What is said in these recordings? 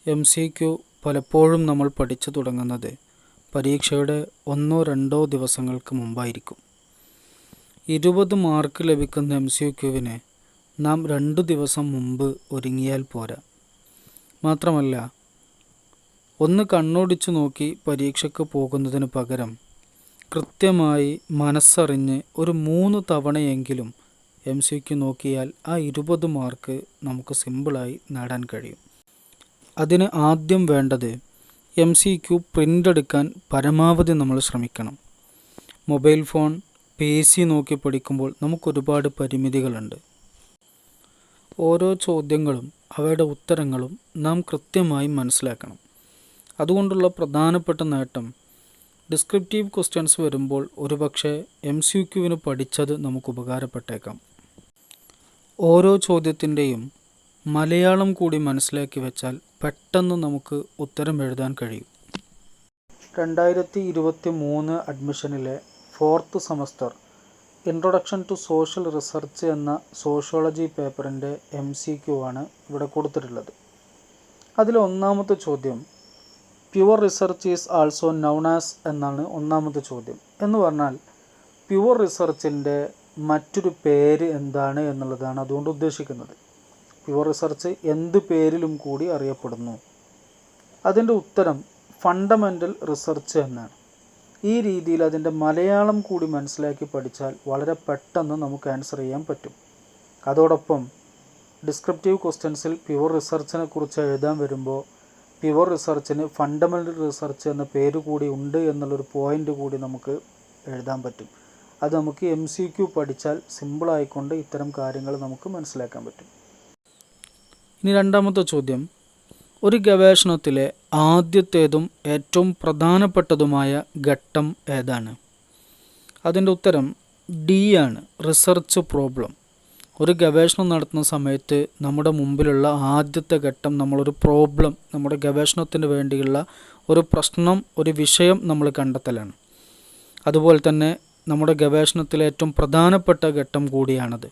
MCQ പലപ്പോഴും നമ്മൾ പഠിച്ചു തുടങ്ങുന്നത് പരീക്ഷയുടെ 1-2 ദിവസങ്ങൾക്ക് മുമ്പായിരിക്കും. 20 മാർക്ക് ലഭിക്കുന്ന MCQവിന് നാം 2 ദിവസം മുമ്പ് ഒരുങ്ങിയാൽ പോരാ. മാത്രമല്ല, ഒന്ന് കണ്ണോടിച്ചു നോക്കി പരീക്ഷയ്ക്ക് പോകുന്നതിന് പകരം കൃത്യമായി മനസ്സറിഞ്ഞ് ഒരു 3 തവണയെങ്കിലും MCQ നോക്കിയാൽ ആ 20 മാർക്ക് നമുക്ക് സിമ്പിളായി നേടാൻ കഴിയും. അതിന് ആദ്യം വേണ്ടത് MCQ പ്രിൻ്റ് എടുക്കാൻ പരമാവധി നമ്മൾ ശ്രമിക്കണം. മൊബൈൽ ഫോൺ, PC നോക്കി പഠിക്കുമ്പോൾ നമുക്കൊരുപാട് പരിമിതികളുണ്ട്. ഓരോ ചോദ്യങ്ങളും അവയുടെ ഉത്തരങ്ങളും നാം കൃത്യമായി മനസ്സിലാക്കണം. അതുകൊണ്ടുള്ള പ്രധാനപ്പെട്ട നേട്ടം, ഡിസ്ക്രിപ്റ്റീവ് ക്വസ്റ്റ്യൻസ് വരുമ്പോൾ ഒരുപക്ഷെ MCQവിന് പഠിച്ചത് നമുക്ക് ഉപകാരപ്പെട്ടേക്കാം. ഓരോ ചോദ്യത്തിൻ്റെയും മലയാളം കൂടി മനസ്സിലാക്കി വെച്ചാൽ പെട്ടെന്ന് നമുക്ക് ഉത്തരം എഴുതാൻ കഴിയും. 2023 അഡ്മിഷനിലെ 4th semester introduction to social research എന്ന സോഷ്യോളജി പേപ്പറിൻ്റെ MCQ ആണ് ഇവിടെ കൊടുത്തിട്ടുള്ളത്. അതിൽ ഒന്നാമത്തെ ചോദ്യം, pure research is also known as എന്നാണ് ഒന്നാമത്തെ ചോദ്യം. എന്ന് പറഞ്ഞാൽ പ്യുവർ റിസർച്ചിൻ്റെ മറ്റൊരു പേര് എന്താണ് എന്നുള്ളതാണ് അതുകൊണ്ട് ഉദ്ദേശിക്കുന്നത്. പ്യുവർ റിസർച്ച് എന്ത് പേരിലും കൂടി അറിയപ്പെടുന്നു? അതിൻ്റെ ഉത്തരം ഫണ്ടമെൻ്റൽ റിസർച്ച് എന്നാണ്. ഈ രീതിയിൽ അതിൻ്റെ മലയാളം കൂടി മനസ്സിലാക്കി പഠിച്ചാൽ വളരെ പെട്ടെന്ന് നമുക്ക് ആൻസർ ചെയ്യാൻ പറ്റും. അതോടൊപ്പം ഡിസ്ക്രിപ്റ്റീവ് ക്വസ്റ്റ്യൻസിൽ പ്യുവർ റിസർച്ചിനെ കുറിച്ച് എഴുതാൻ വരുമ്പോൾ പ്യുവർ റിസർച്ചിന് ഫണ്ടമെൻ്റൽ റിസർച്ച് എന്ന പേര് കൂടി ഉണ്ട് എന്നുള്ളൊരു പോയിൻ്റ് കൂടി നമുക്ക് എഴുതാൻ പറ്റും. അത് നമുക്ക് MCQ പഠിച്ചാൽ സിമ്പിളായിക്കൊണ്ട് ഇത്തരം കാര്യങ്ങൾ നമുക്ക് മനസ്സിലാക്കാൻ പറ്റും. ഇനി രണ്ടാമത്തെ ചോദ്യം, ഒരു ഗവേഷണത്തിലെ ആദ്യത്തേതും ഏറ്റവും പ്രധാനപ്പെട്ടതുമായ ഘട്ടം ഏതാണ്? അതിൻ്റെ ഉത്തരം D ആണ്, റിസർച്ച് പ്രോബ്ലം. ഒരു ഗവേഷണം നടത്തുന്ന സമയത്ത് നമ്മുടെ മുമ്പിലുള്ള ആദ്യത്തെ ഘട്ടം നമ്മളൊരു പ്രോബ്ലം, നമ്മുടെ ഗവേഷണത്തിന് വേണ്ടിയുള്ള ഒരു പ്രശ്നം, ഒരു വിഷയം നമ്മൾ കണ്ടെത്തലാണ്. അതുപോലെ തന്നെ നമ്മുടെ ഗവേഷണത്തിലെ ഏറ്റവും പ്രധാനപ്പെട്ട ഘട്ടം കൂടിയാണത്.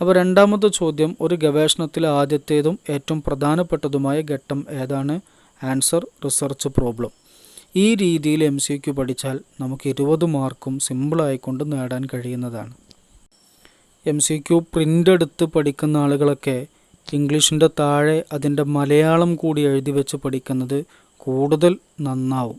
അപ്പോൾ രണ്ടാമത്തെ ചോദ്യം, ഒരു ഗവേഷണത്തിലെ ആദ്യത്തേതും ഏറ്റവും പ്രധാനപ്പെട്ടതുമായ ഘട്ടം ഏതാണ്? Answer research problem. ഈ രീതിയിൽ MCQ പഠിച്ചാൽ നമുക്ക് 20 മാർക്കും സിമ്പിളായിക്കൊണ്ട് നേടാൻ കഴിയുന്നതാണ്. MCQ പ്രിൻ്റ് എടുത്ത് പഠിക്കുന്ന ആളുകളൊക്കെ ഇംഗ്ലീഷിൻ്റെ താഴെ അതിൻ്റെ മലയാളം കൂടി എഴുതി വെച്ച് പഠിക്കുന്നത് കൂടുതൽ നന്നാവും.